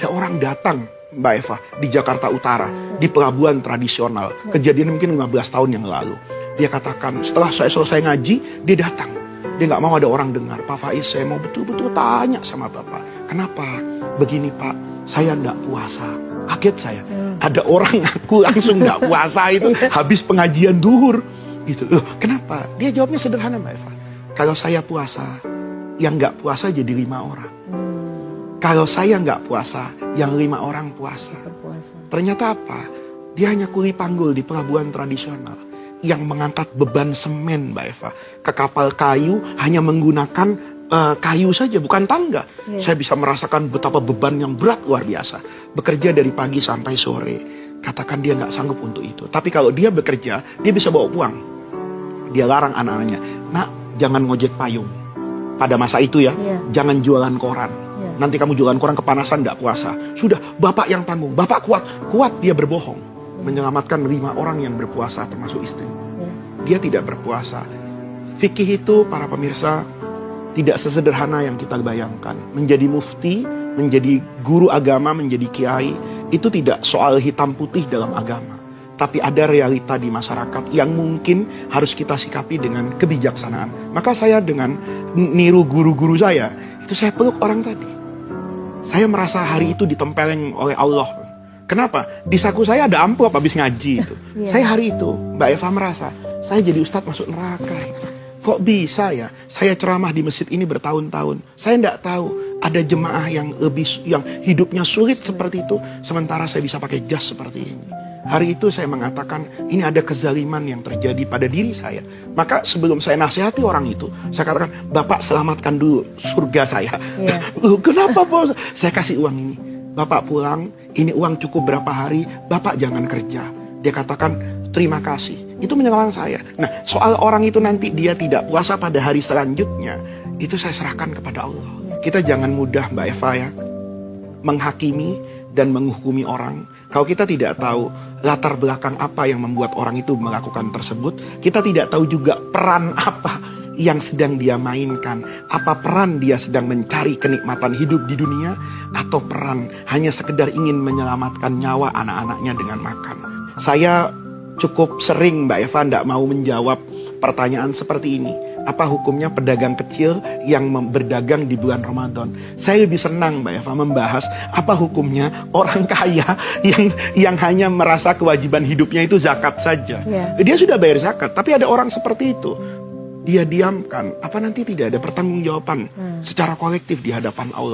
ada orang datang, Mbak Eva, di Jakarta Utara, di pelabuhan tradisional. Kejadian mungkin 15 tahun yang lalu. Dia katakan, setelah saya selesai ngaji, dia datang. Dia nggak mau ada orang dengar. Pak Faiz, saya mau betul-betul tanya sama Bapak. Kenapa? Begini Pak, saya nggak puasa. Kaget saya. Ada orang ngaku langsung nggak puasa itu habis pengajian duhur. Gitu. Loh, kenapa? Dia jawabnya sederhana Mbak Eva. Kalau saya puasa, yang nggak puasa jadi 5 orang. Kalau saya nggak puasa, yang 5 orang puasa. Ternyata apa? Dia hanya kuli panggul di pelabuhan tradisional yang mengangkat beban semen, Mbak Eva, ke kapal kayu hanya menggunakan kayu saja, bukan tangga. Saya bisa merasakan betapa beban yang berat luar biasa. Bekerja dari pagi sampai sore. Katakan dia nggak sanggup untuk itu. Tapi kalau dia bekerja, dia bisa bawa uang. Dia larang anak-anaknya, nak, jangan ngojek payung. Pada masa itu ya, jangan jualan koran. Nanti kamu jualan koran kepanasan, nggak puasa. Sudah, bapak yang tanggung. Bapak kuat. Kuat dia berbohong. Menyelamatkan 5 orang yang berpuasa, termasuk istrinya. Dia tidak berpuasa. Fikih itu, para pemirsa, tidak sesederhana yang kita bayangkan. Menjadi mufti, menjadi guru agama, menjadi kiai, itu tidak soal hitam putih dalam agama. Tapi ada realita di masyarakat yang mungkin harus kita sikapi dengan kebijaksanaan. Maka saya dengan niru guru-guru saya, itu saya peluk orang tadi. Saya merasa hari itu ditempeleng oleh Allah. Kenapa? Di saku saya ada amplop habis ngaji itu. Saya hari itu, Mbak Eva merasa, saya jadi ustadz masuk neraka. Kok bisa ya? Saya ceramah di masjid ini bertahun-tahun. Saya tidak tahu ada jemaah yang hidupnya sulit seperti itu, sementara saya bisa pakai jas seperti ini. Hari itu saya mengatakan, ini ada kezaliman yang terjadi pada diri saya. Maka sebelum saya nasihati orang itu, saya katakan, Bapak selamatkan dulu surga saya. Kenapa bos? Saya kasih uang ini. Bapak pulang, ini uang cukup berapa hari, Bapak jangan kerja. Dia katakan, terima kasih. Itu menyelamatkan saya. Nah, soal orang itu nanti dia tidak puasa pada hari selanjutnya, itu saya serahkan kepada Allah. Kita jangan mudah, Mbak Eva ya, menghakimi dan menghukumi orang. Kalau kita tidak tahu latar belakang apa yang membuat orang itu melakukan tersebut, kita tidak tahu juga peran apa yang sedang dia mainkan. Apa peran dia sedang mencari kenikmatan hidup di dunia, atau peran hanya sekedar ingin menyelamatkan nyawa anak-anaknya dengan makan. Saya cukup sering, Mbak Eva, tidak mau menjawab pertanyaan seperti ini. Apa hukumnya pedagang kecil yang berdagang di bulan Ramadan? Saya lebih senang, Mbak Eva, membahas apa hukumnya orang kaya yang hanya merasa kewajiban hidupnya itu zakat saja. Dia sudah bayar zakat, tapi ada orang seperti itu. Dia diamkan. Apa nanti tidak ada pertanggungjawaban secara kolektif di hadapan Allah?